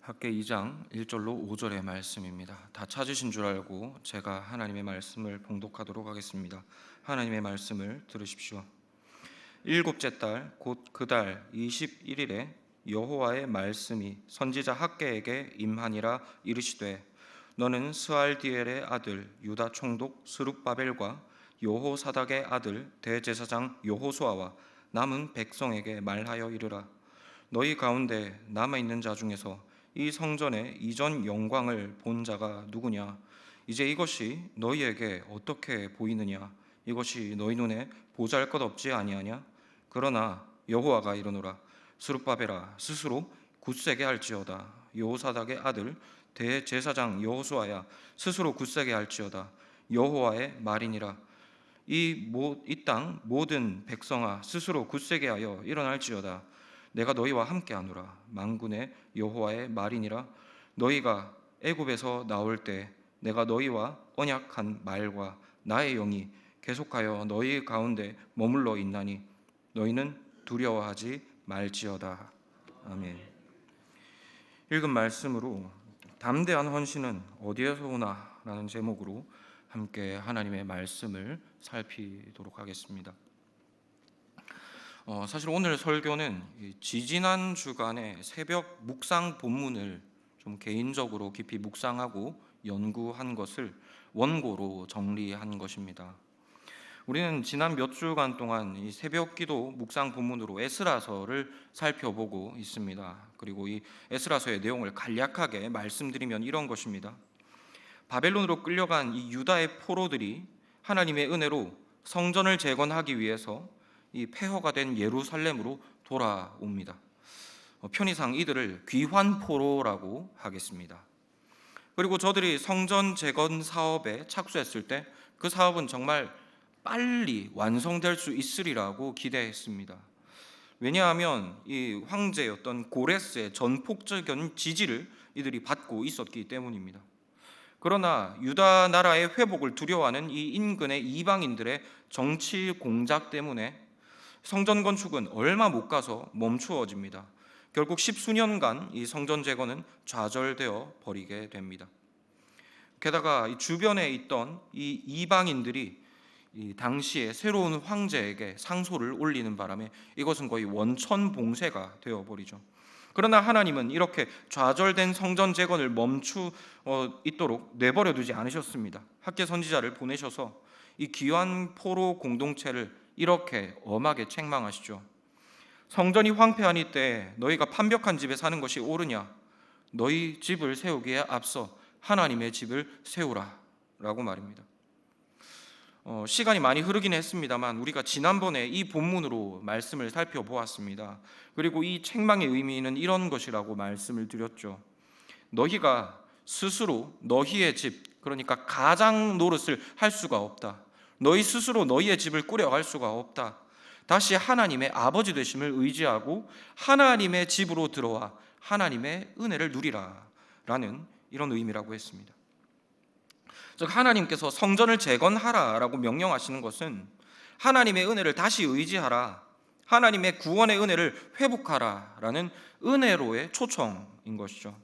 학계 2장 1절로 5절의 말씀입니다. 다 찾으신 줄 알고 제가 하나님의 말씀을 봉독하도록 하겠습니다. 하나님의 말씀을 들으십시오. 일곱째 달 곧 그 달 21일에 여호와의 말씀이 선지자 학계에게 임하니라. 이르시되 너는 스알디엘의 아들 유다 총독 스룹바벨과 여호사닥의 아들 대제사장 여호수아와 남은 백성에게 말하여 이르라. 너희 가운데 남아 있는 자 중에서 이 성전의 이전 영광을 본 자가 누구냐? 이제 이것이 너희에게 어떻게 보이느냐? 이것이 너희 눈에 보잘것없지 아니하냐? 그러나 여호와가 이르노라. 스룹바벨아, 스스로 굳세게 할지어다. 여호사닥의 아들 대제사장 여호수아야, 스스로 굳세게 할지어다. 여호와의 말이니라. 이 땅 모든 백성아, 스스로 굳세게 하여 일어날지어다. 내가 너희와 함께하노라. 만군의 여호와의 말이니라. 너희가 애굽에서 나올 때 내가 너희와 언약한 말과 나의 영이 계속하여 너희 가운데 머물러 있나니 너희는 두려워하지 말지어다. 아멘. 읽은 말씀으로 담대한 헌신은 어디에서 오나? 라는 제목으로 함께 하나님의 말씀을 살피도록 하겠습니다. 사실 오늘 설교는 지지난 주간의 새벽 묵상 본문을 좀 개인적으로 깊이 묵상하고 연구한 것을 원고로 정리한 것입니다. 우리는 지난 몇 주간 동안 이 새벽 기도 묵상 본문으로 에스라서를 살펴보고 있습니다. 그리고 이 에스라서의 내용을 간략하게 말씀드리면 이런 것입니다. 바벨론으로 끌려간 이 유다의 포로들이 하나님의 은혜로 성전을 재건하기 위해서 이 폐허가 된 예루살렘으로 돌아옵니다. 편의상 이들을 귀환포로라고 하겠습니다. 그리고 저들이 성전 재건 사업에 착수했을 때 그 사업은 정말 빨리 완성될 수 있으리라고 기대했습니다. 왜냐하면 이 황제였던 고레스의 전폭적인 지지를 이들이 받고 있었기 때문입니다. 그러나 유다 나라의 회복을 두려워하는 이 인근의 이방인들의 정치 공작 때문에 성전 건축은 얼마 못 가서 멈추어집니다. 결국 십수년간 이 성전 재건은 좌절되어 버리게 됩니다. 게다가 이 주변에 있던 이 이방인들이 이 당시에 새로운 황제에게 상소를 올리는 바람에 이것은 거의 원천봉쇄가 되어버리죠. 그러나 하나님은 이렇게 좌절된 성전 재건을 있도록 내버려 두지 않으셨습니다. 학계 선지자를 보내셔서 이 귀환 포로 공동체를 이렇게 엄하게 책망하시죠. 성전이 황폐하니 때 너희가 판벽한 집에 사는 것이 옳으냐? 너희 집을 세우기에 앞서 하나님의 집을 세우라 라고 말입니다. 시간이 많이 흐르긴 했습니다만 우리가 지난번에 이 본문으로 말씀을 살펴보았습니다. 그리고 이 책망의 의미는 이런 것이라고 말씀을 드렸죠. 너희가 스스로 너희의 집, 그러니까 가장 노릇을 할 수가 없다. 너희 스스로 너희의 집을 꾸려갈 수가 없다. 다시 하나님의 아버지 되심을 의지하고 하나님의 집으로 들어와 하나님의 은혜를 누리라 라는 이런 의미라고 했습니다. 즉 하나님께서 성전을 재건하라라고 명령하시는 것은 하나님의 은혜를 다시 의지하라, 하나님의 구원의 은혜를 회복하라라는 은혜로의 초청인 것이죠.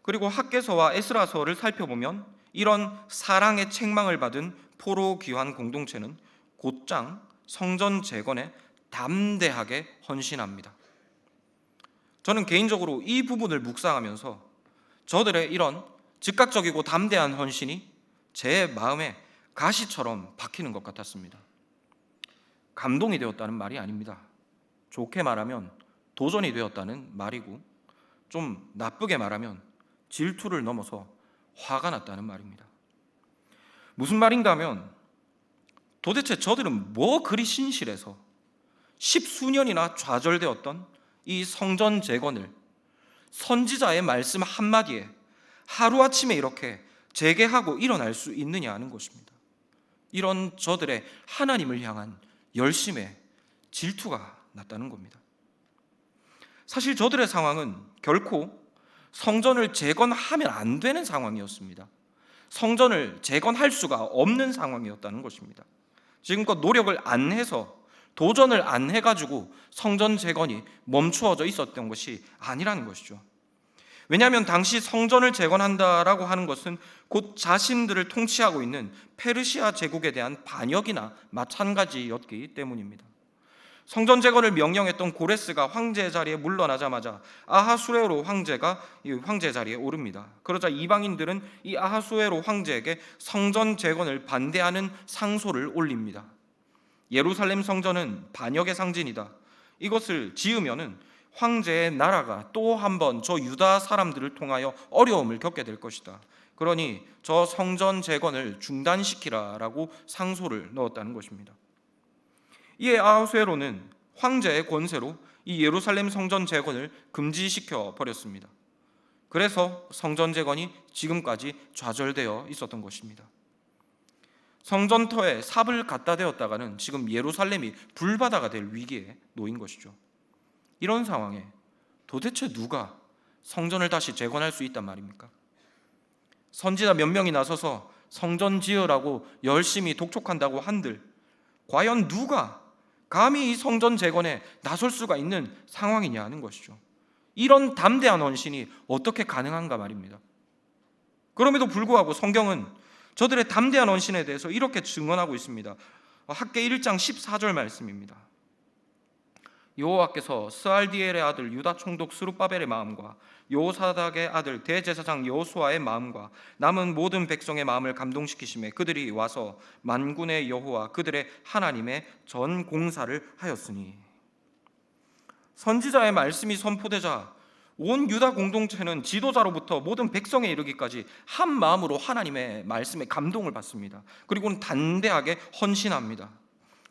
그리고 학개서와 에스라서를 살펴보면 이런 사랑의 책망을 받은 포로 귀환 공동체는 곧장 성전 재건에 담대하게 헌신합니다. 저는 개인적으로 이 부분을 묵상하면서 저들의 이런 즉각적이고 담대한 헌신이 제 마음에 가시처럼 박히는 것 같았습니다. 감동이 되었다는 말이 아닙니다. 좋게 말하면 도전이 되었다는 말이고, 좀 나쁘게 말하면 질투를 넘어서 화가 났다는 말입니다. 무슨 말인가 하면 도대체 저들은 뭐 그리 신실해서 십수년이나 좌절되었던 이 성전 재건을 선지자의 말씀 한마디에 하루아침에 이렇게 재개하고 일어날 수 있느냐 하는 것입니다. 이런 저들의 하나님을 향한 열심에 질투가 났다는 겁니다. 사실 저들의 상황은 결코 성전을 재건하면 안 되는 상황이었습니다. 성전을 재건할 수가 없는 상황이었다는 것입니다. 지금껏 노력을 안 해서, 도전을 안 해가지고 성전 재건이 멈추어져 있었던 것이 아니라는 것이죠. 왜냐하면 당시 성전을 재건한다라고 하는 것은 곧 자신들을 통치하고 있는 페르시아 제국에 대한 반역이나 마찬가지였기 때문입니다. 성전 재건을 명령했던 고레스가 황제 자리에 물러나자마자 아하수에로 황제가 황제 자리에 오릅니다. 그러자 이방인들은 이 아하수에로 황제에게 성전 재건을 반대하는 상소를 올립니다. 예루살렘 성전은 반역의 상징이다. 이것을 지으면은 황제의 나라가 또 한 번 저 유다 사람들을 통하여 어려움을 겪게 될 것이다. 그러니 저 성전 재건을 중단시키라라고 상소를 넣었다는 것입니다. 이에 아하수에로는 황제의 권세로 이 예루살렘 성전 재건을 금지시켜 버렸습니다. 그래서 성전 재건이 지금까지 좌절되어 있었던 것입니다. 성전터에 삽을 갖다 대었다가는 지금 예루살렘이 불바다가 될 위기에 놓인 것이죠. 이런 상황에 도대체 누가 성전을 다시 재건할 수 있단 말입니까? 선지자 몇 명이 나서서 성전 지으라고 열심히 독촉한다고 한들 과연 누가 감히 이 성전 재건에 나설 수가 있는 상황이냐 하는 것이죠. 이런 담대한 헌신이 어떻게 가능한가 말입니다. 그럼에도 불구하고 성경은 저들의 담대한 헌신에 대해서 이렇게 증언하고 있습니다. 학개 1장 14절 말씀입니다. 여호와께서 스알디엘의 아들 유다 총독 스룹바벨의 마음과 요사닥의 아들 대제사장 여호수아의 마음과 남은 모든 백성의 마음을 감동시키시매 그들이 와서 만군의 여호와 그들의 하나님의 전 공사를 하였으니. 선지자의 말씀이 선포되자 온 유다 공동체는 지도자로부터 모든 백성에 이르기까지 한 마음으로 하나님의 말씀에 감동을 받습니다. 그리고는 단대하게 헌신합니다.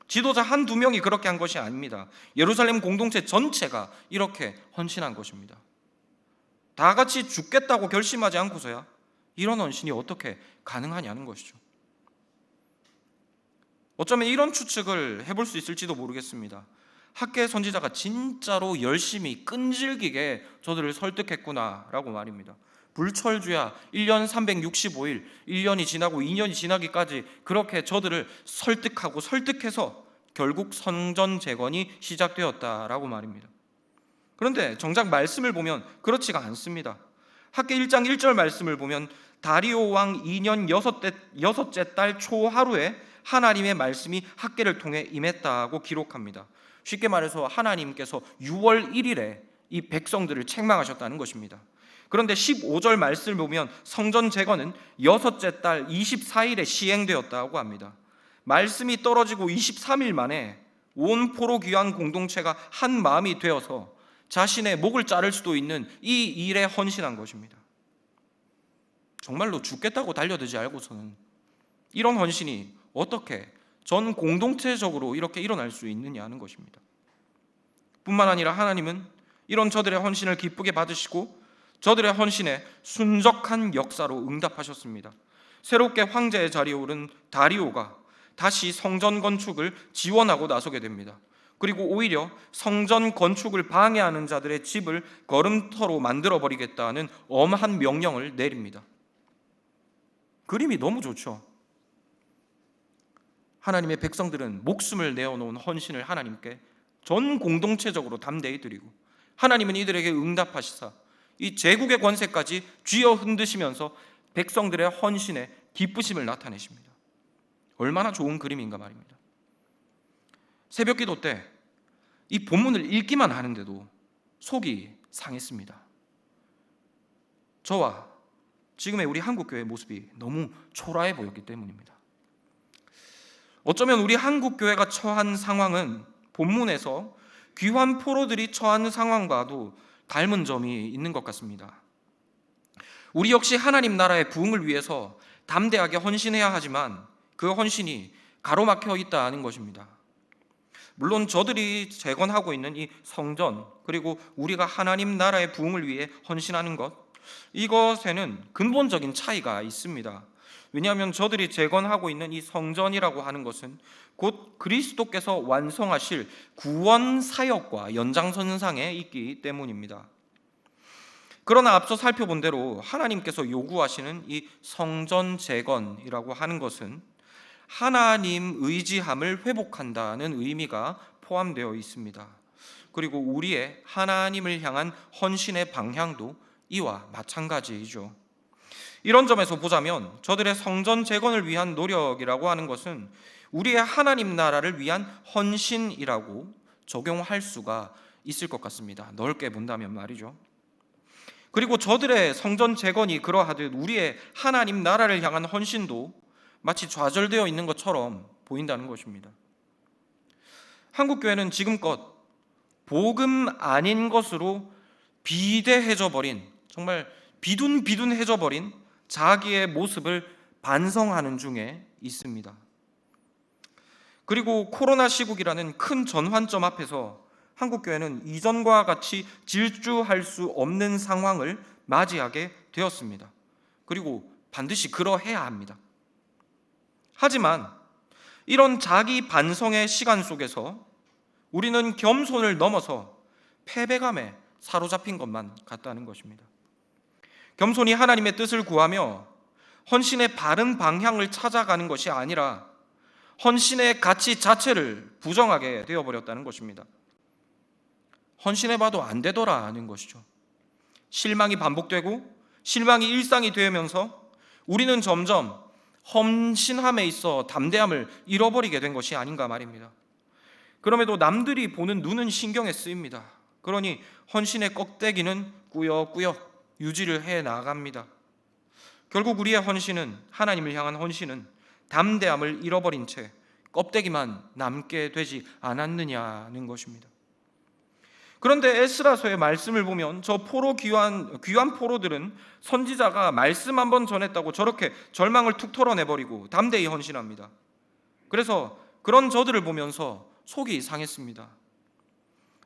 지도자 한두 명이 그렇게 한 것이 아닙니다. 예루살렘 공동체 전체가 이렇게 헌신한 것입니다. 다 같이 죽겠다고 결심하지 않고서야 이런 헌신이 어떻게 가능하냐는 것이죠. 어쩌면 이런 추측을 해볼 수 있을지도 모르겠습니다. 학개 선지자가 진짜로 열심히 끈질기게 저들을 설득했구나라고 말입니다. 불철주야 1년 365일 1년이 지나고 2년이 지나기까지 그렇게 저들을 설득해서 결국 성전 재건이 시작되었다라고 말입니다. 그런데 정작 말씀을 보면 그렇지가 않습니다. 학개 1장 1절 말씀을 보면 다리오 왕 2년 여섯째 달 초하루에 하나님의 말씀이 학개를 통해 임했다고 기록합니다. 쉽게 말해서 하나님께서 6월 1일에 이 백성들을 책망하셨다는 것입니다. 그런데 15절 말씀을 보면 성전 재건은 여섯째 달 24일에 시행되었다고 합니다. 말씀이 떨어지고 23일 만에 온 포로 귀환 공동체가 한 마음이 되어서 자신의 목을 자를 수도 있는 이 일에 헌신한 것입니다. 정말로 죽겠다고 달려들지 않고서는 이런 헌신이 어떻게 전 공동체적으로 이렇게 일어날 수 있느냐 하는 것입니다. 뿐만 아니라 하나님은 이런 저들의 헌신을 기쁘게 받으시고 저들의 헌신에 순적한 역사로 응답하셨습니다. 새롭게 황제의 자리에 오른 다리오가 다시 성전 건축을 지원하고 나서게 됩니다. 그리고 오히려 성전 건축을 방해하는 자들의 집을 걸음터로 만들어버리겠다는 엄한 명령을 내립니다. 그림이 너무 좋죠. 하나님의 백성들은 목숨을 내어놓은 헌신을 하나님께 전 공동체적으로 담대히 드리고 하나님은 이들에게 응답하시사 이 제국의 권세까지 쥐어 흔드시면서 백성들의 헌신에 기쁘심을 나타내십니다. 얼마나 좋은 그림인가 말입니다. 새벽 기도 때 이 본문을 읽기만 하는데도 속이 상했습니다. 저와 지금의 우리 한국교회의 모습이 너무 초라해 보였기 때문입니다. 어쩌면 우리 한국교회가 처한 상황은 본문에서 귀환 포로들이 처한 상황과도 닮은 점이 있는 것 같습니다. 우리 역시 하나님 나라의 부흥을 위해서 담대하게 헌신해야 하지만 그 헌신이 가로막혀 있다는 것입니다. 물론 저들이 재건하고 있는 이 성전 그리고 우리가 하나님 나라의 부흥을 위해 헌신하는 것 이것에는 근본적인 차이가 있습니다. 왜냐하면 저들이 재건하고 있는 이 성전이라고 하는 것은 곧 그리스도께서 완성하실 구원 사역과 연장선상에 있기 때문입니다. 그러나 앞서 살펴본 대로 하나님께서 요구하시는 이 성전 재건이라고 하는 것은 하나님 의지함을 회복한다는 의미가 포함되어 있습니다. 그리고 우리의 하나님을 향한 헌신의 방향도 이와 마찬가지이죠. 이런 점에서 보자면 저들의 성전 재건을 위한 노력이라고 하는 것은 우리의 하나님 나라를 위한 헌신이라고 적용할 수가 있을 것 같습니다. 넓게 본다면 말이죠. 그리고 저들의 성전 재건이 그러하듯 우리의 하나님 나라를 향한 헌신도 마치 좌절되어 있는 것처럼 보인다는 것입니다. 한국교회는 지금껏 복음 아닌 것으로 비대해져 버린, 정말 비둔비둔해져 버린 자기의 모습을 반성하는 중에 있습니다. 그리고 코로나 시국이라는 큰 전환점 앞에서 한국교회는 이전과 같이 질주할 수 없는 상황을 맞이하게 되었습니다. 그리고 반드시 그러해야 합니다. 하지만 이런 자기 반성의 시간 속에서 우리는 겸손을 넘어서 패배감에 사로잡힌 것만 같다는 것입니다. 겸손히 하나님의 뜻을 구하며 헌신의 바른 방향을 찾아가는 것이 아니라 헌신의 가치 자체를 부정하게 되어버렸다는 것입니다. 헌신해봐도 안 되더라는 것이죠. 실망이 반복되고 실망이 일상이 되면서 우리는 점점 헌신함에 있어 담대함을 잃어버리게 된 것이 아닌가 말입니다. 그럼에도 남들이 보는 눈은 신경에 쓰입니다. 그러니 헌신의 껍데기는 꾸역꾸역 유지를 해 나갑니다. 결국 우리의 헌신은, 하나님을 향한 헌신은 담대함을 잃어버린 채 껍데기만 남게 되지 않았느냐는 것입니다. 그런데 에스라서의 말씀을 보면 저 귀한 포로들은 선지자가 말씀 한번 전했다고 저렇게 절망을 툭 털어내버리고 담대히 헌신합니다. 그래서 그런 저들을 보면서 속이 상했습니다.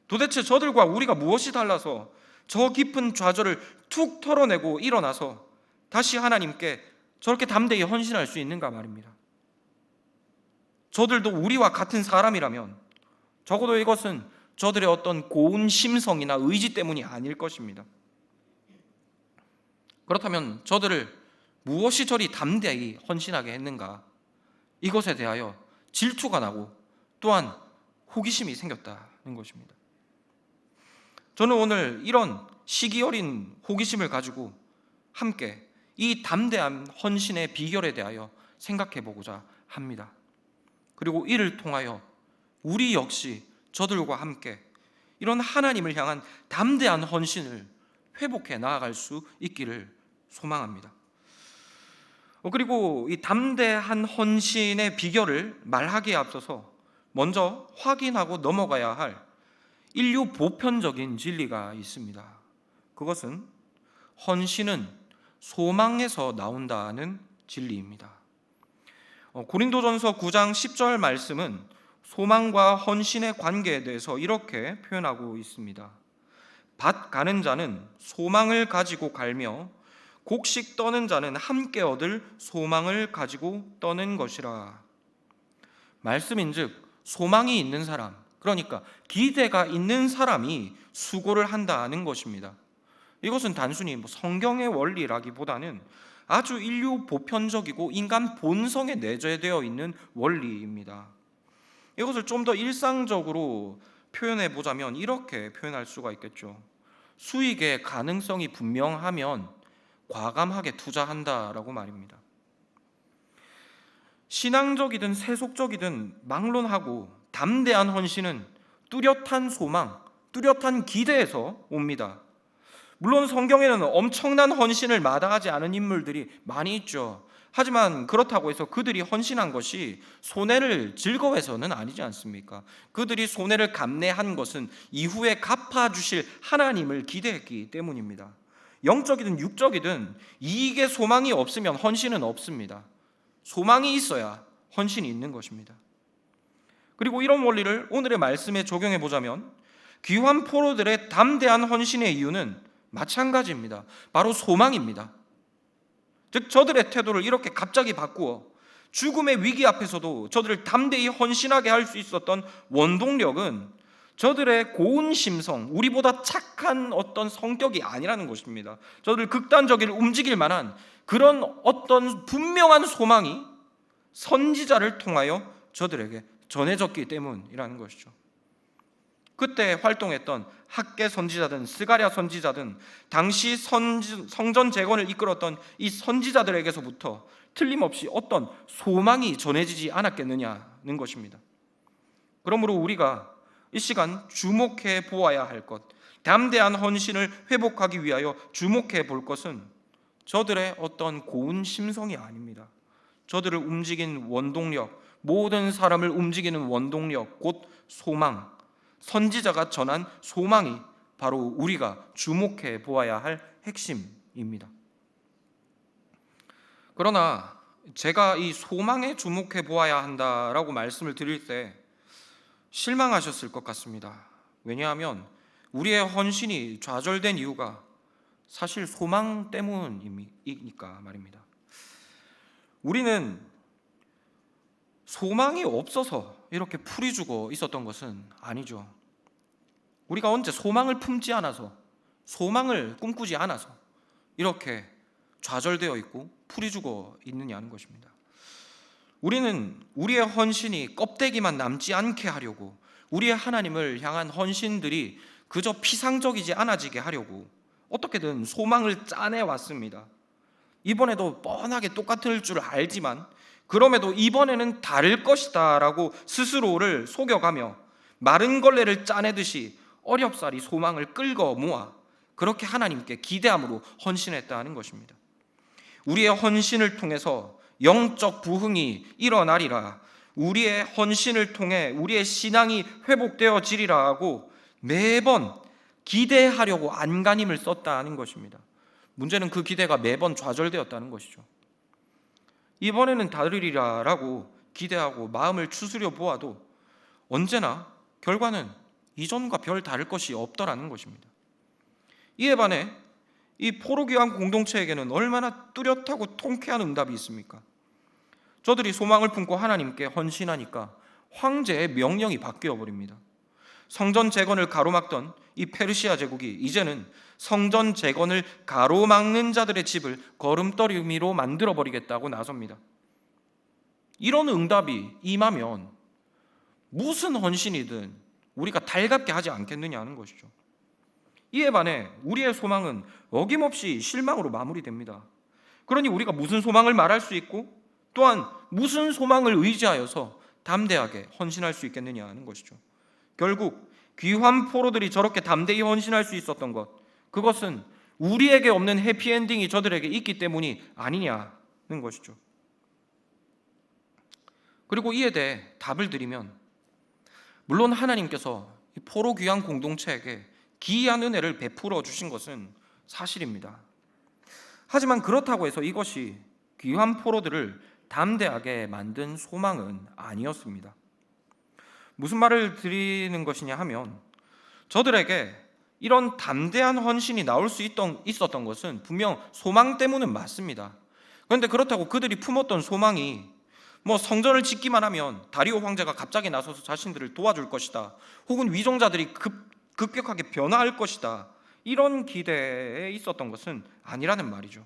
도대체 저들과 우리가 무엇이 달라서 저 깊은 좌절을 툭 털어내고 일어나서 다시 하나님께 저렇게 담대히 헌신할 수 있는가 말입니다. 저들도 우리와 같은 사람이라면 적어도 이것은 저들의 어떤 고운 심성이나 의지 때문이 아닐 것입니다. 그렇다면 저들을 무엇이 저리 담대히 헌신하게 했는가? 이것에 대하여 질투가 나고 또한 호기심이 생겼다는 것입니다. 저는 오늘 이런 시기 어린 호기심을 가지고 함께 이 담대한 헌신의 비결에 대하여 생각해 보고자 합니다. 그리고 이를 통하여 우리 역시 저들과 함께 이런 하나님을 향한 담대한 헌신을 회복해 나아갈 수 있기를 소망합니다. 그리고 이 담대한 헌신의 비결을 말하기에 앞서서 먼저 확인하고 넘어가야 할 인류 보편적인 진리가 있습니다. 그것은 헌신은 소망에서 나온다는 진리입니다. 고린도전서 9장 10절 말씀은 소망과 헌신의 관계에 대해서 이렇게 표현하고 있습니다. 밭 가는 자는 소망을 가지고 갈며 곡식 떠는 자는 함께 얻을 소망을 가지고 떠는 것이라. 말씀인즉 소망이 있는 사람, 그러니까 기대가 있는 사람이 수고를 한다는 것입니다. 이것은 단순히 성경의 원리라기보다는 아주 인류 보편적이고 인간 본성에 내재되어 있는 원리입니다. 이것을 좀 더 일상적으로 표현해 보자면 이렇게 표현할 수가 있겠죠. 수익의 가능성이 분명하면 과감하게 투자한다라고 말입니다. 신앙적이든 세속적이든 막론하고 담대한 헌신은 뚜렷한 소망, 뚜렷한 기대에서 옵니다. 물론 성경에는 엄청난 헌신을 마다하지 않은 인물들이 많이 있죠. 하지만 그렇다고 해서 그들이 헌신한 것이 손해를 즐거워해서는 아니지 않습니까? 그들이 손해를 감내한 것은 이후에 갚아주실 하나님을 기대했기 때문입니다. 영적이든 육적이든 이익의 소망이 없으면 헌신은 없습니다. 소망이 있어야 헌신이 있는 것입니다. 그리고 이런 원리를 오늘의 말씀에 적용해 보자면 귀한 포로들의 담대한 헌신의 이유는 마찬가지입니다. 바로 소망입니다. 즉 저들의 태도를 이렇게 갑자기 바꾸어 죽음의 위기 앞에서도 저들을 담대히 헌신하게 할 수 있었던 원동력은 저들의 고운 심성, 우리보다 착한 어떤 성격이 아니라는 것입니다. 저들 극단적으로 움직일 만한 그런 어떤 분명한 소망이 선지자를 통하여 저들에게 전해졌기 때문이라는 것이죠. 그때 활동했던 학계 선지자든 스가랴 선지자든 당시 성전 재건을 이끌었던 이 선지자들에게서부터 틀림없이 어떤 소망이 전해지지 않았겠느냐는 것입니다. 그러므로 우리가 이 시간 주목해 보아야 할 것, 담대한 헌신을 회복하기 위하여 주목해 볼 것은 저들의 어떤 고운 심성이 아닙니다. 저들을 움직인 원동력, 모든 사람을 움직이는 원동력, 곧 소망, 선지자가 전한 소망이 바로 우리가 주목해 보아야 할 핵심입니다. 그러나 제가 이 소망에 주목해 보아야 한다라고 말씀을 드릴 때 실망하셨을 것 같습니다. 왜냐하면 우리의 헌신이 좌절된 이유가 사실 소망 때문이니까 말입니다. 우리는 소망이 없어서 이렇게 풀이 죽어 있었던 것은 아니죠. 우리가 언제 소망을 품지 않아서, 소망을 꿈꾸지 않아서 이렇게 좌절되어 있고 풀이 죽어 있느냐는 것입니다. 우리는 우리의 헌신이 껍데기만 남지 않게 하려고, 우리의 하나님을 향한 헌신들이 그저 피상적이지 않아지게 하려고 어떻게든 소망을 짜내 왔습니다. 이번에도 뻔하게 똑같을 줄 알지만 그럼에도 이번에는 다를 것이다 라고 스스로를 속여가며 마른 걸레를 짜내듯이 어렵사리 소망을 끌고 모아 그렇게 하나님께 기대함으로 헌신했다는 것입니다. 우리의 헌신을 통해서 영적 부흥이 일어나리라, 우리의 헌신을 통해 우리의 신앙이 회복되어지리라 하고 매번 기대하려고 안간힘을 썼다는 것입니다. 문제는 그 기대가 매번 좌절되었다는 것이죠. 이번에는 다르리라 라고 기대하고 마음을 추스려 보아도 언제나 결과는 이전과 별 다를 것이 없더라는 것입니다. 이에 반해 이 포로기왕 공동체에게는 얼마나 뚜렷하고 통쾌한 응답이 있습니까? 저들이 소망을 품고 하나님께 헌신하니까 황제의 명령이 바뀌어 버립니다. 성전 재건을 가로막던 이 페르시아 제국이 이제는 성전 재건을 가로막는 자들의 집을 걸음더미로 만들어버리겠다고 나섭니다. 이런 응답이 임하면 무슨 헌신이든 우리가 달갑게 하지 않겠느냐는 것이죠. 이에 반해 우리의 소망은 어김없이 실망으로 마무리됩니다. 그러니 우리가 무슨 소망을 말할 수 있고 또한 무슨 소망을 의지하여서 담대하게 헌신할 수 있겠느냐는 것이죠. 결국 귀환 포로들이 저렇게 담대히 헌신할 수 있었던 것, 그것은 우리에게 없는 해피엔딩이 저들에게 있기 때문이 아니냐는 것이죠. 그리고 이에 대해 답을 드리면, 물론 하나님께서 포로 귀환 공동체에게 기이한 은혜를 베풀어 주신 것은 사실입니다. 하지만 그렇다고 해서 이것이 귀환 포로들을 담대하게 만든 소망은 아니었습니다. 무슨 말을 드리는 것이냐 하면, 저들에게 이런 담대한 헌신이 나올 수 있었던 것은 분명 소망 때문은 맞습니다. 그런데 그렇다고 그들이 품었던 소망이 성전을 짓기만 하면 다리오 황제가 갑자기 나서서 자신들을 도와줄 것이다, 혹은 위종자들이 급격하게 변화할 것이다, 이런 기대에 있었던 것은 아니라는 말이죠.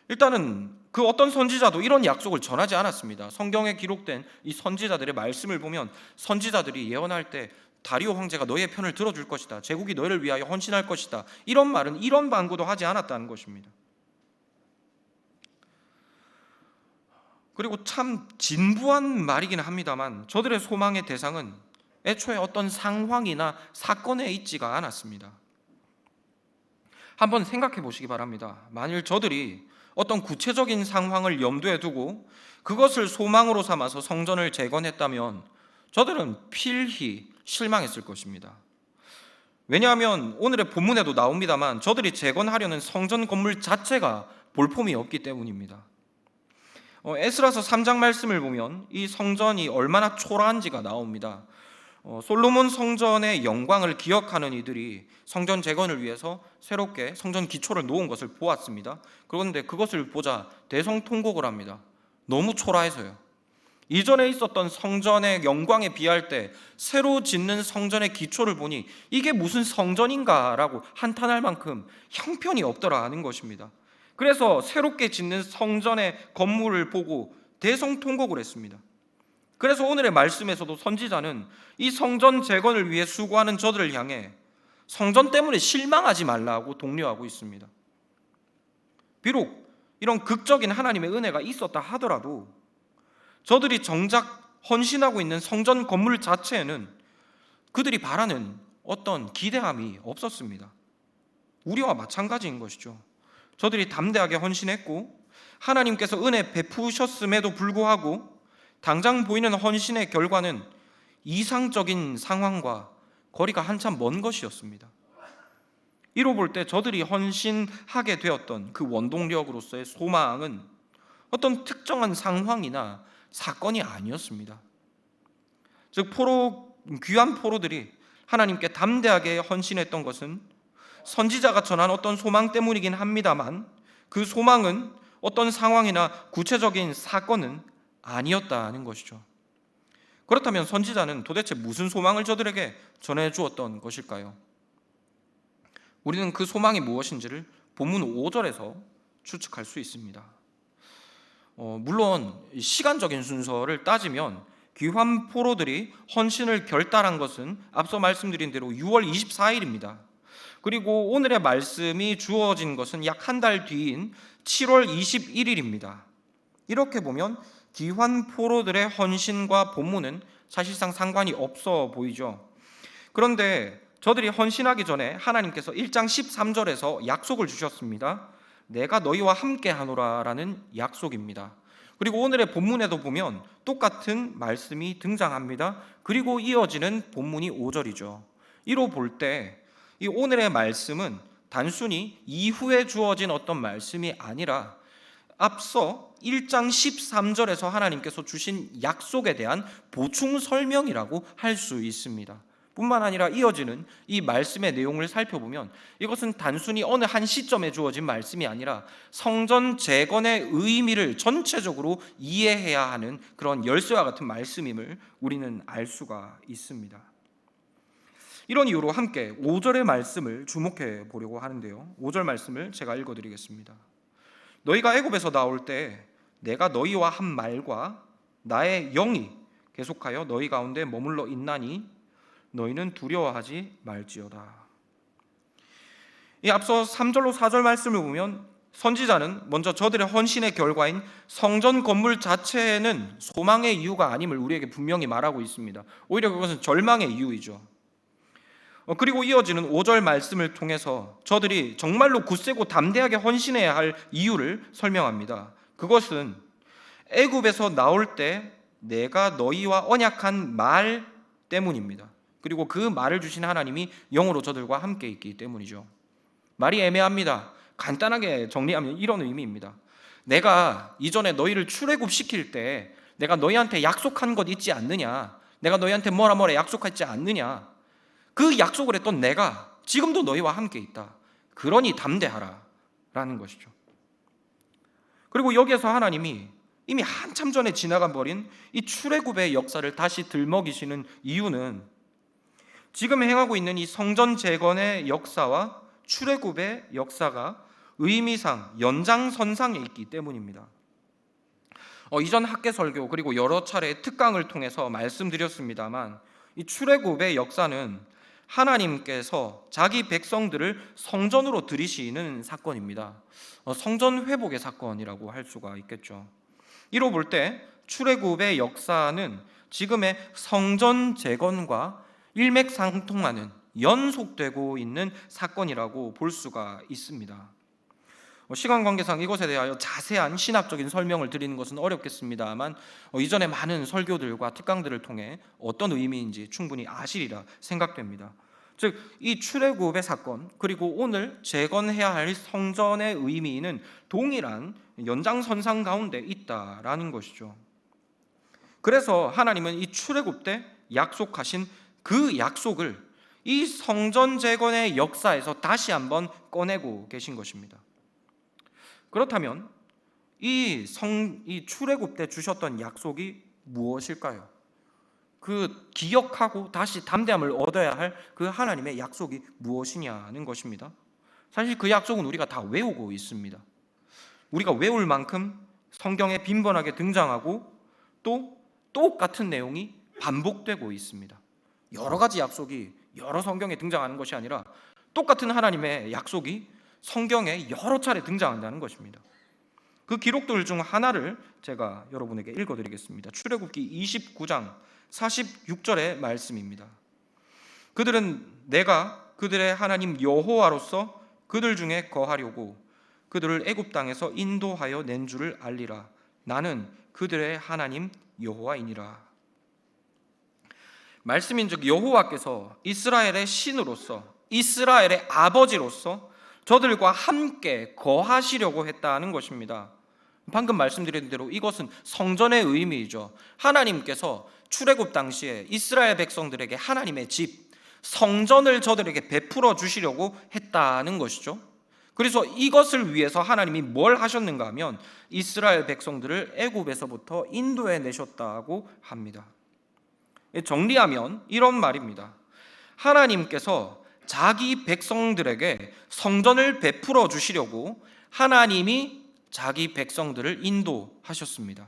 일단은 그 어떤 선지자도 이런 약속을 전하지 않았습니다. 성경에 기록된 이 선지자들의 말씀을 보면 선지자들이 예언할 때 다리오 황제가 너희의 편을 들어줄 것이다, 제국이 너희를 위하여 헌신할 것이다, 이런 말은, 이런 반구도 하지 않았다는 것입니다. 그리고 참 진부한 말이긴 합니다만 저들의 소망의 대상은 애초에 어떤 상황이나 사건에 있지가 않았습니다. 한번 생각해 보시기 바랍니다. 만일 저들이 어떤 구체적인 상황을 염두에 두고 그것을 소망으로 삼아서 성전을 재건했다면 저들은 필히 실망했을 것입니다. 왜냐하면 오늘의 본문에도 나옵니다만 저들이 재건하려는 성전 건물 자체가 볼품이 없기 때문입니다. 에스라서 3장 말씀을 보면 이 성전이 얼마나 초라한지가 나옵니다. 솔로몬 성전의 영광을 기억하는 이들이 성전 재건을 위해서 새롭게 성전 기초를 놓은 것을 보았습니다. 그런데 그것을 보자 대성통곡을 합니다. 너무 초라해서요. 이전에 있었던 성전의 영광에 비할 때 새로 짓는 성전의 기초를 보니 이게 무슨 성전인가라고 한탄할 만큼 형편이 없더라 하는 것입니다. 그래서 새롭게 짓는 성전의 건물을 보고 대성통곡을 했습니다. 그래서 오늘의 말씀에서도 선지자는 이 성전 재건을 위해 수고하는 저들을 향해 성전 때문에 실망하지 말라고 독려하고 있습니다. 비록 이런 극적인 하나님의 은혜가 있었다 하더라도 저들이 정작 헌신하고 있는 성전 건물 자체에는 그들이 바라는 어떤 기대함이 없었습니다. 우리와 마찬가지인 것이죠. 저들이 담대하게 헌신했고 하나님께서 은혜 베푸셨음에도 불구하고 당장 보이는 헌신의 결과는 이상적인 상황과 거리가 한참 먼 것이었습니다. 이로 볼 때 저들이 헌신하게 되었던 그 원동력으로서의 소망은 어떤 특정한 상황이나 사건이 아니었습니다. 즉 귀한 포로들이 하나님께 담대하게 헌신했던 것은 선지자가 전한 어떤 소망 때문이긴 합니다만 그 소망은 어떤 상황이나 구체적인 사건은 아니었다는 것이죠. 그렇다면 선지자는 도대체 무슨 소망을 저들에게 전해주었던 것일까요? 우리는 그 소망이 무엇인지를 본문 5절에서 추측할 수 있습니다. 물론 시간적인 순서를 따지면 귀환 포로들이 헌신을 결단한 것은 앞서 말씀드린 대로 6월 24일입니다. 그리고 오늘의 말씀이 주어진 것은 약 한 달 뒤인 7월 21일입니다. 이렇게 보면 귀환 포로들의 헌신과 본문은 사실상 상관이 없어 보이죠. 그런데 저들이 헌신하기 전에 하나님께서 1장 13절에서 약속을 주셨습니다. 내가 너희와 함께 하노라 라는 약속입니다. 그리고 오늘의 본문에도 보면 똑같은 말씀이 등장합니다. 그리고 이어지는 본문이 5절이죠. 이로 볼 때 이 오늘의 말씀은 단순히 이후에 주어진 어떤 말씀이 아니라 앞서 1장 13절에서 하나님께서 주신 약속에 대한 보충 설명이라고 할 수 있습니다. 뿐만 아니라 이어지는 이 말씀의 내용을 살펴보면 이것은 단순히 어느 한 시점에 주어진 말씀이 아니라 성전 재건의 의미를 전체적으로 이해해야 하는 그런 열쇠와 같은 말씀임을 우리는 알 수가 있습니다. 이런 이유로 함께 5절의 말씀을 주목해 보려고 하는데요. 5절 말씀을 제가 읽어드리겠습니다. 너희가 애굽에서 나올 때 내가 너희와 한 말과 나의 영이 계속하여 너희 가운데 머물러 있나니 너희는 두려워하지 말지어다. 이 앞서 3절로 4절 말씀을 보면 선지자는 먼저 저들의 헌신의 결과인 성전 건물 자체에는 소망의 이유가 아님을 우리에게 분명히 말하고 있습니다. 오히려 그것은 절망의 이유이죠. 그리고 이어지는 5절 말씀을 통해서 저들이 정말로 굳세고 담대하게 헌신해야 할 이유를 설명합니다. 그것은 애굽에서 나올 때 내가 너희와 언약한 말 때문입니다. 그리고 그 말을 주신 하나님이 영으로 저들과 함께 있기 때문이죠. 말이 애매합니다. 간단하게 정리하면 이런 의미입니다. 내가 이전에 너희를 출애굽시킬 때 내가 너희한테 약속한 것 있지 않느냐, 내가 너희한테 뭐라 약속하지 않느냐, 그 약속을 했던 내가 지금도 너희와 함께 있다. 그러니 담대하라 라는 것이죠. 그리고 여기에서 하나님이 이미 한참 전에 지나가 버린 이 출애굽의 역사를 다시 들먹이시는 이유는 지금 행하고 있는 이 성전 재건의 역사와 출애굽의 역사가 의미상 연장선상에 있기 때문입니다. 이전 학계 설교 그리고 여러 차례 특강을 통해서 말씀드렸습니다만 이 출애굽의 역사는 하나님께서 자기 백성들을 성전으로 들이시는 사건입니다. 성전 회복의 사건이라고 할 수가 있겠죠. 이로 볼 때 출애굽의 역사는 지금의 성전 재건과 일맥상통하는 연속되고 있는 사건이라고 볼 수가 있습니다. 시간 관계상 이것에 대하여 자세한 신학적인 설명을 드리는 것은 어렵겠습니다만 이전에 많은 설교들과 특강들을 통해 어떤 의미인지 충분히 아시리라 생각됩니다. 즉 이 출애굽의 사건 그리고 오늘 재건해야 할 성전의 의미는 동일한 연장선상 가운데 있다라는 것이죠. 그래서 하나님은 이 출애굽 때 약속하신 그 약속을 이 성전 재건의 역사에서 다시 한번 꺼내고 계신 것입니다. 그렇다면 이 출애굽 때 주셨던 약속이 무엇일까요? 그 기억하고 다시 담대함을 얻어야 할 그 하나님의 약속이 무엇이냐는 것입니다. 사실 그 약속은 우리가 다 외우고 있습니다. 우리가 외울 만큼 성경에 빈번하게 등장하고 또 똑같은 내용이 반복되고 있습니다. 여러 가지 약속이 여러 성경에 등장하는 것이 아니라 똑같은 하나님의 약속이 성경에 여러 차례 등장한다는 것입니다. 그 기록들 중 하나를 제가 여러분에게 읽어드리겠습니다. 출애굽기 29장 46절의 말씀입니다. 그들은 내가 그들의 하나님 여호와로서 그들 중에 거하려고 그들을 애굽 땅에서 인도하여 낸 줄을 알리라. 나는 그들의 하나님 여호와이니라. 말씀인즉 여호와께서 이스라엘의 신으로서 이스라엘의 아버지로서 저들과 함께 거하시려고 했다는 것입니다. 방금 말씀드린 대로 이것은 성전의 의미이죠. 하나님께서 출애굽 당시에 이스라엘 백성들에게 하나님의 집, 성전을 저들에게 베풀어 주시려고 했다는 것이죠. 그래서 이것을 위해서 하나님이 뭘 하셨는가 하면 이스라엘 백성들을 애굽에서부터 인도해 내셨다고 합니다. 정리하면 이런 말입니다. 하나님께서 자기 백성들에게 성전을 베풀어 주시려고 하나님이 자기 백성들을 인도하셨습니다.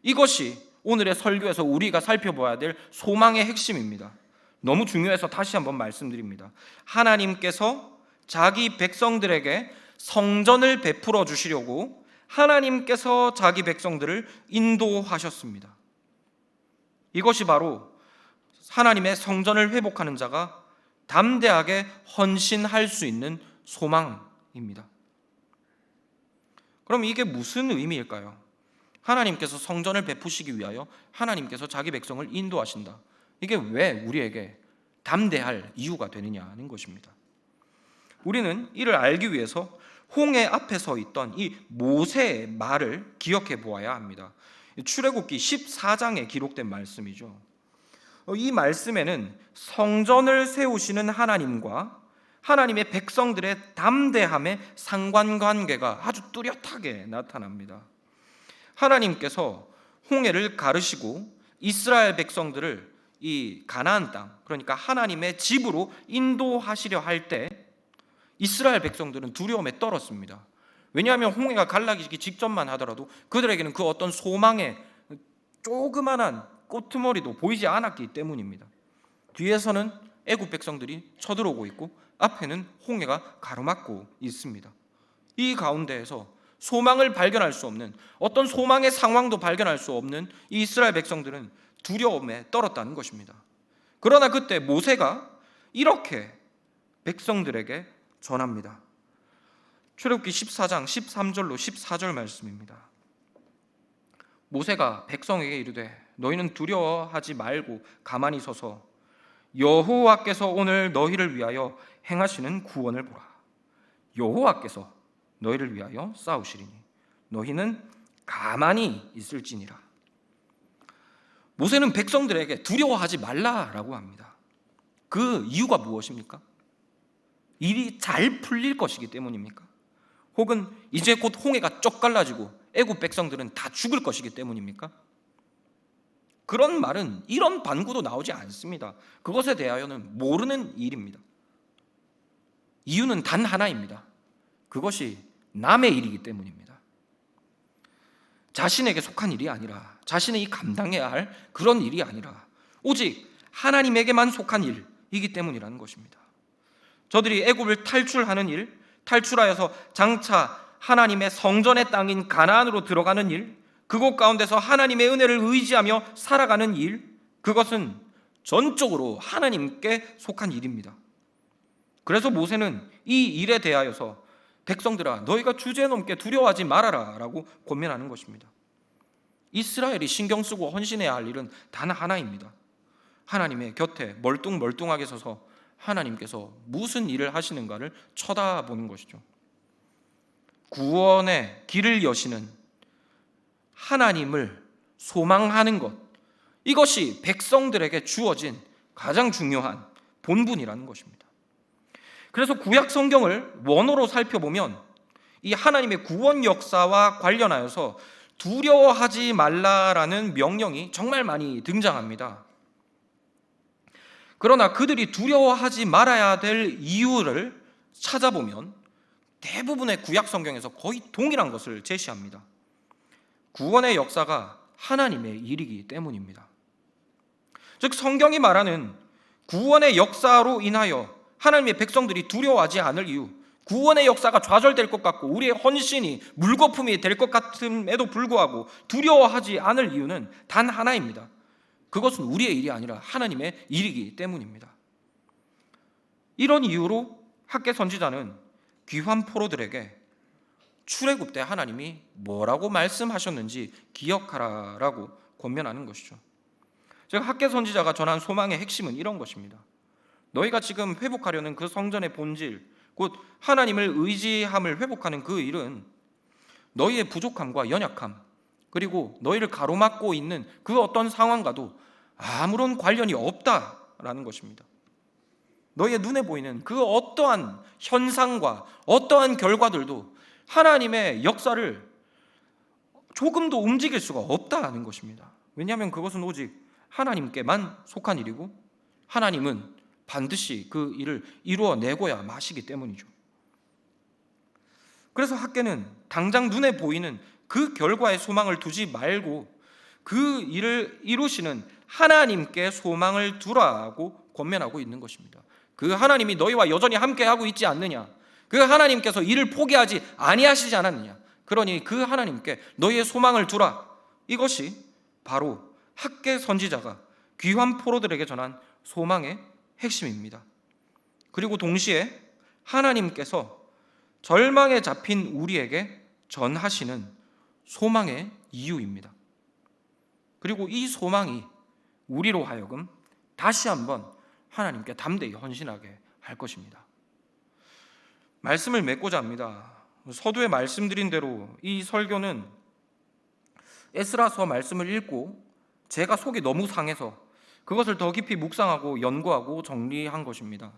이것이 오늘의 설교에서 우리가 살펴봐야 될 소망의 핵심입니다. 너무 중요해서 다시 한번 말씀드립니다. 하나님께서 자기 백성들에게 성전을 베풀어 주시려고 하나님께서 자기 백성들을 인도하셨습니다. 이것이 바로 하나님의 성전을 회복하는 자가 담대하게 헌신할 수 있는 소망입니다. 그럼 이게 무슨 의미일까요? 하나님께서 성전을 베푸시기 위하여 하나님께서 자기 백성을 인도하신다. 이게 왜 우리에게 담대할 이유가 되느냐는 것입니다. 우리는 이를 알기 위해서 홍해 앞에 서 있던 이 모세의 말을 기억해 보아야 합니다. 출애굽기 14장에 기록된 말씀이죠. 이 말씀에는 성전을 세우시는 하나님과 하나님의 백성들의 담대함의 상관관계가 아주 뚜렷하게 나타납니다. 하나님께서 홍해를 가르시고 이스라엘 백성들을 이 가나안 땅, 그러니까 하나님의 집으로 인도하시려 할 때 이스라엘 백성들은 두려움에 떨었습니다. 왜냐하면 홍해가 갈라지기 직전만 하더라도 그들에게는 그 어떤 소망의 조그만한 꼬투머리도 보이지 않았기 때문입니다. 뒤에서는 애굽 백성들이 쳐들어오고 있고 앞에는 홍해가 가로막고 있습니다. 이 가운데에서 소망을 발견할 수 없는, 어떤 소망의 상황도 발견할 수 없는 이 이스라엘 백성들은 두려움에 떨었다는 것입니다. 그러나 그때 모세가 이렇게 백성들에게 전합니다. 출애굽기 14장 13절로 14절 말씀입니다. 모세가 백성에게 이르되 너희는 두려워하지 말고 가만히 서서 여호와께서 오늘 너희를 위하여 행하시는 구원을 보라. 여호와께서 너희를 위하여 싸우시리니 너희는 가만히 있을지니라. 모세는 백성들에게 두려워하지 말라라고 합니다. 그 이유가 무엇입니까? 일이 잘 풀릴 것이기 때문입니까? 혹은 이제 곧 홍해가 쪽 갈라지고 애굽 백성들은 다 죽을 것이기 때문입니까? 그런 말은, 이런 반구도 나오지 않습니다. 그것에 대하여는 모르는 일입니다. 이유는 단 하나입니다. 그것이 남의 일이기 때문입니다. 자신에게 속한 일이 아니라, 자신이 감당해야 할 그런 일이 아니라 오직 하나님에게만 속한 일이기 때문이라는 것입니다. 저들이 애굽을 탈출하는 일, 탈출하여서 장차 하나님의 성전의 땅인 가나안으로 들어가는 일, 그곳 가운데서 하나님의 은혜를 의지하며 살아가는 일, 그것은 전적으로 하나님께 속한 일입니다. 그래서 모세는 이 일에 대하여서 백성들아 너희가 주제넘게 두려워하지 말아라 라고 권면하는 것입니다. 이스라엘이 신경 쓰고 헌신해야 할 일은 단 하나입니다. 하나님의 곁에 멀뚱멀뚱하게 서서 하나님께서 무슨 일을 하시는가를 쳐다보는 것이죠. 구원의 길을 여시는 하나님을 소망하는 것, 이것이 백성들에게 주어진 가장 중요한 본분이라는 것입니다. 그래서 구약 성경을 원어로 살펴보면 이 하나님의 구원 역사와 관련하여서 두려워하지 말라라는 명령이 정말 많이 등장합니다. 그러나 그들이 두려워하지 말아야 될 이유를 찾아보면 대부분의 구약 성경에서 거의 동일한 것을 제시합니다. 구원의 역사가 하나님의 일이기 때문입니다. 즉 성경이 말하는 구원의 역사로 인하여 하나님의 백성들이 두려워하지 않을 이유, 구원의 역사가 좌절될 것 같고 우리의 헌신이 물거품이 될 것 같음에도 불구하고 두려워하지 않을 이유는 단 하나입니다. 그것은 우리의 일이 아니라 하나님의 일이기 때문입니다. 이런 이유로 학개 선지자는 귀환 포로들에게 출애굽 때 하나님이 뭐라고 말씀하셨는지 기억하라라고 권면하는 것이죠. 즉 학개 선지자가 전한 소망의 핵심은 이런 것입니다. 너희가 지금 회복하려는 그 성전의 본질, 곧 하나님을 의지함을 회복하는 그 일은 너희의 부족함과 연약함, 그리고 너희를 가로막고 있는 그 어떤 상황과도 아무런 관련이 없다라는 것입니다. 너희의 눈에 보이는 그 어떠한 현상과 어떠한 결과들도 하나님의 역사를 조금도 움직일 수가 없다는 것입니다. 왜냐하면 그것은 오직 하나님께만 속한 일이고 하나님은 반드시 그 일을 이루어내고야 마시기 때문이죠. 그래서 학개는 당장 눈에 보이는 그 결과에 소망을 두지 말고 그 일을 이루시는 하나님께 소망을 두라고 권면하고 있는 것입니다. 그 하나님이 너희와 여전히 함께하고 있지 않느냐, 그 하나님께서 이를 포기하지 아니하시지 않았느냐, 그러니 그 하나님께 너희의 소망을 두라. 이것이 바로 학개 선지자가 귀환 포로들에게 전한 소망의 핵심입니다. 그리고 동시에 하나님께서 절망에 잡힌 우리에게 전하시는 소망의 이유입니다. 그리고 이 소망이 우리로 하여금 다시 한번 하나님께 담대히 헌신하게 할 것입니다. 말씀을 맺고자 합니다. 서두에 말씀드린 대로 이 설교는 에스라서 말씀을 읽고 제가 속이 너무 상해서 그것을 더 깊이 묵상하고 연구하고 정리한 것입니다.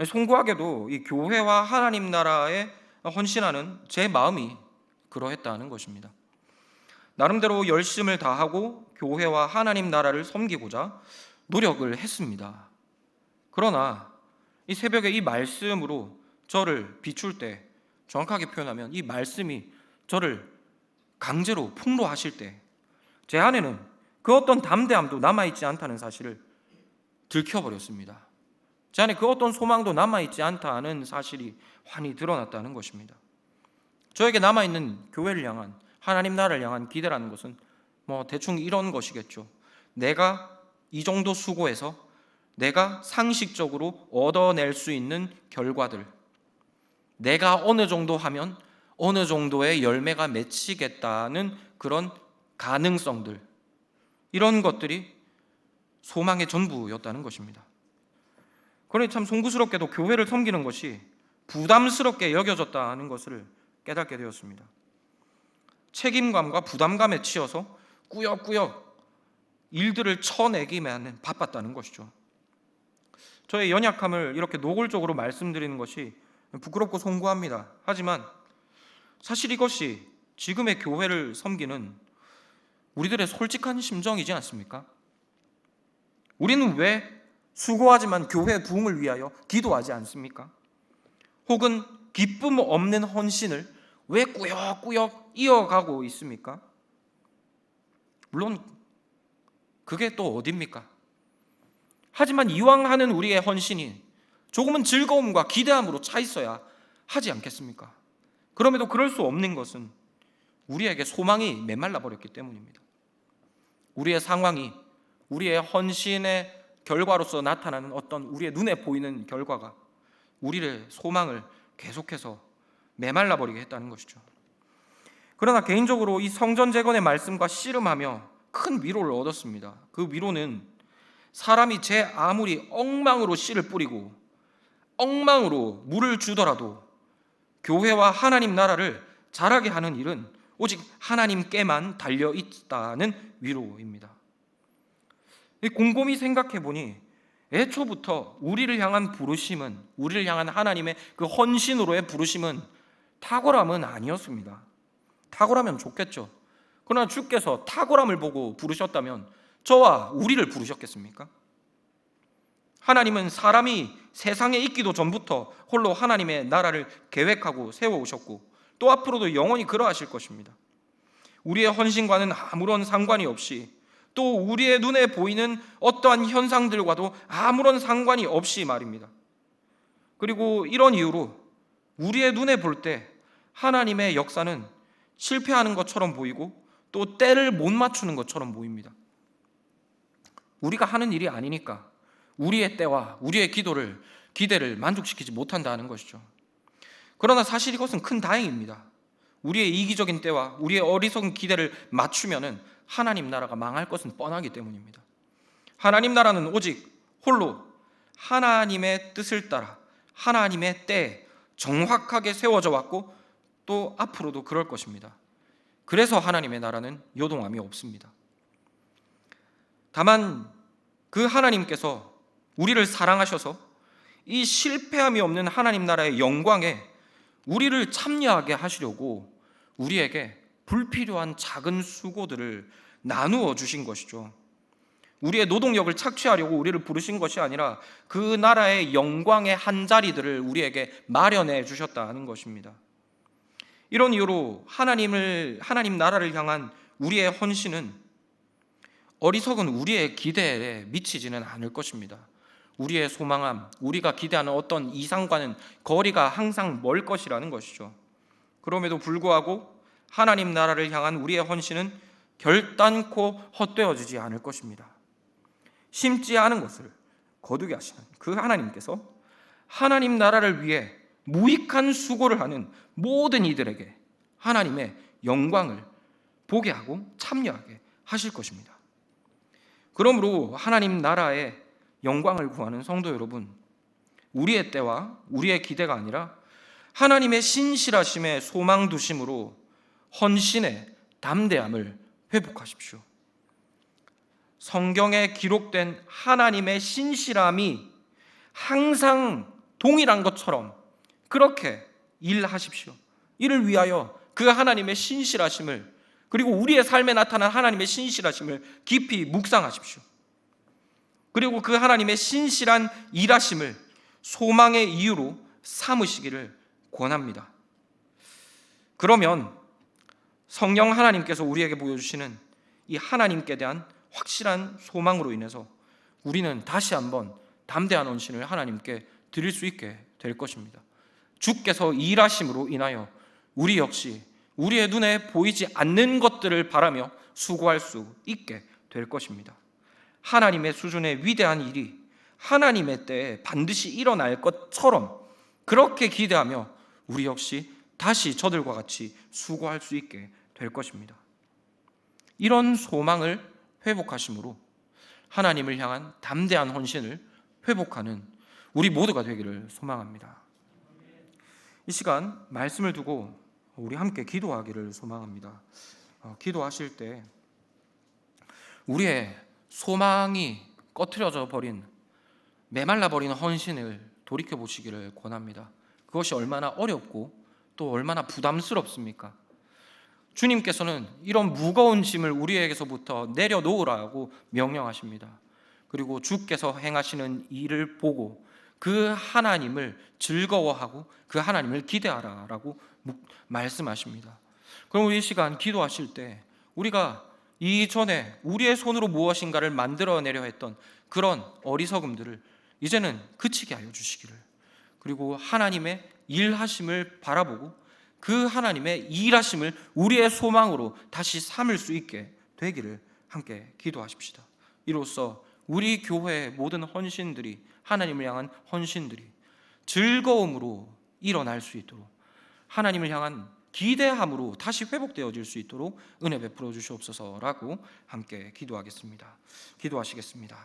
송구하게도 이 교회와 하나님 나라에 헌신하는 제 마음이 그러했다는 것입니다. 나름대로 열심을 다하고 교회와 하나님 나라를 섬기고자 노력을 했습니다. 그러나 이 새벽에 이 말씀으로 저를 비출 때, 정확하게 표현하면 이 말씀이 저를 강제로 폭로하실 때 제 안에는 그 어떤 담대함도 남아있지 않다는 사실을 들켜버렸습니다. 제 안에 그 어떤 소망도 남아있지 않다는 사실이 환히 드러났다는 것입니다. 저에게 남아있는 교회를 향한, 하나님 나라를 향한 기대라는 것은 대충 이런 것이겠죠. 내가 이 정도 수고해서 내가 상식적으로 얻어낼 수 있는 결과들, 내가 어느 정도 하면 어느 정도의 열매가 맺히겠다는 그런 가능성들, 이런 것들이 소망의 전부였다는 것입니다. 그러니 참 송구스럽게도 교회를 섬기는 것이 부담스럽게 여겨졌다는 것을 깨닫게 되었습니다. 책임감과 부담감에 치여서 꾸역꾸역 일들을 쳐내기만 바빴다는 것이죠. 저의 연약함을 이렇게 노골적으로 말씀드리는 것이 부끄럽고 송구합니다. 하지만 사실 이것이 지금의 교회를 섬기는 우리들의 솔직한 심정이지 않습니까? 우리는 왜 수고하지만 교회 부흥을 위하여 기도하지 않습니까? 혹은 기쁨 없는 헌신을 왜 꾸역꾸역 이어가고 있습니까? 물론 그게 또 어딥니까? 하지만 이왕 하는 우리의 헌신이 조금은 즐거움과 기대함으로 차 있어야 하지 않겠습니까? 그럼에도 그럴 수 없는 것은 우리에게 소망이 메말라 버렸기 때문입니다. 우리의 상황이 우리의 헌신의 결과로서 나타나는 어떤 우리의 눈에 보이는 결과가 우리의 소망을 계속해서 메말라 버리게 했다는 것이죠. 그러나 개인적으로 이 성전 재건의 말씀과 씨름하며 큰 위로를 얻었습니다. 그 위로는 사람이 제 아무리 엉망으로 씨를 뿌리고 엉망으로 물을 주더라도 교회와 하나님 나라를 자라게 하는 일은 오직 하나님께만 달려있다는 위로입니다. 곰곰이 생각해보니 애초부터 우리를 향한 부르심은, 우리를 향한 하나님의 그 헌신으로의 부르심은 탁월함은 아니었습니다. 탁월하면 좋겠죠. 그러나 주께서 탁월함을 보고 부르셨다면 저와 우리를 부르셨겠습니까? 하나님은 사람이 세상에 있기도 전부터 홀로 하나님의 나라를 계획하고 세워오셨고 또 앞으로도 영원히 그러하실 것입니다. 우리의 헌신과는 아무런 상관이 없이, 또 우리의 눈에 보이는 어떠한 현상들과도 아무런 상관이 없이 말입니다. 그리고 이런 이유로 우리의 눈에 볼 때 하나님의 역사는 실패하는 것처럼 보이고 또 때를 못 맞추는 것처럼 보입니다. 우리가 하는 일이 아니니까 우리의 때와 우리의 기대를 만족시키지 못한다는 것이죠. 그러나 사실 이것은 큰 다행입니다. 우리의 이기적인 때와 우리의 어리석은 기대를 맞추면은 하나님 나라가 망할 것은 뻔하기 때문입니다. 하나님 나라는 오직 홀로 하나님의 뜻을 따라 하나님의 때에 정확하게 세워져 왔고 또 앞으로도 그럴 것입니다. 그래서 하나님의 나라는 요동함이 없습니다. 다만 그 하나님께서 우리를 사랑하셔서 이 실패함이 없는 하나님 나라의 영광에 우리를 참여하게 하시려고 우리에게 불필요한 작은 수고들을 나누어 주신 것이죠. 우리의 노동력을 착취하려고 우리를 부르신 것이 아니라 그 나라의 영광의 한자리들을 우리에게 마련해 주셨다는 것입니다. 이런 이유로 하나님 나라를 향한 우리의 헌신은 어리석은 우리의 기대에 미치지는 않을 것입니다. 우리의 소망함, 우리가 기대하는 어떤 이상과는 거리가 항상 멀 것이라는 것이죠. 그럼에도 불구하고 하나님 나라를 향한 우리의 헌신은 결단코 헛되어지지 않을 것입니다. 심지 않은 것을 거두게 하시는 그 하나님께서 하나님 나라를 위해 무익한 수고를 하는 모든 이들에게 하나님의 영광을 보게 하고 참여하게 하실 것입니다. 그러므로 하나님 나라의 영광을 구하는 성도 여러분, 우리의 때와 우리의 기대가 아니라 하나님의 신실하심에 소망 두심으로 헌신의 담대함을 회복하십시오. 성경에 기록된 하나님의 신실함이 항상 동일한 것처럼 그렇게 일하십시오. 이를 위하여 그 하나님의 신실하심을, 그리고 우리의 삶에 나타난 하나님의 신실하심을 깊이 묵상하십시오. 그리고 그 하나님의 신실한 일하심을 소망의 이유로 삼으시기를 권합니다. 그러면 성령 하나님께서 우리에게 보여주시는 이 하나님께 대한 확실한 소망으로 인해서 우리는 다시 한번 담대한 헌신을 하나님께 드릴 수 있게 될 것입니다. 주께서 일하심으로 인하여 우리 역시 우리의 눈에 보이지 않는 것들을 바라며 수고할 수 있게 될 것입니다. 하나님의 수준의 위대한 일이 하나님의 때에 반드시 일어날 것처럼 그렇게 기대하며 우리 역시 다시 저들과 같이 수고할 수 있게 될 것입니다. 이런 소망을 회복하심으로 하나님을 향한 담대한 헌신을 회복하는 우리 모두가 되기를 소망합니다. 이 시간 말씀을 두고 우리 함께 기도하기를 소망합니다. 기도하실 때 우리의 소망이 꺼트려져 버린, 메말라 버린 헌신을 돌이켜 보시기를 권합니다. 그것이 얼마나 어렵고 또 얼마나 부담스럽습니까? 주님께서는 이런 무거운 짐을 우리에게서부터 내려놓으라고 명령하십니다. 그리고 주께서 행하시는 일을 보고 그 하나님을 즐거워하고 그 하나님을 기대하라라고 말씀하십니다. 그럼 이 시간 기도하실 때 우리가 이전에 우리의 손으로 무엇인가를 만들어내려 했던 그런 어리석음들을 이제는 그치게 하여 주시기를, 그리고 하나님의 일하심을 바라보고 그 하나님의 일하심을 우리의 소망으로 다시 삼을 수 있게 되기를 함께 기도하십시다. 이로써 우리 교회의 모든 헌신들이, 하나님을 향한 헌신들이 즐거움으로 일어날 수 있도록, 하나님을 향한 기대함으로 다시 회복되어질 수 있도록 은혜 베풀어 주시옵소서라고 함께 기도하겠습니다. 기도하시겠습니다.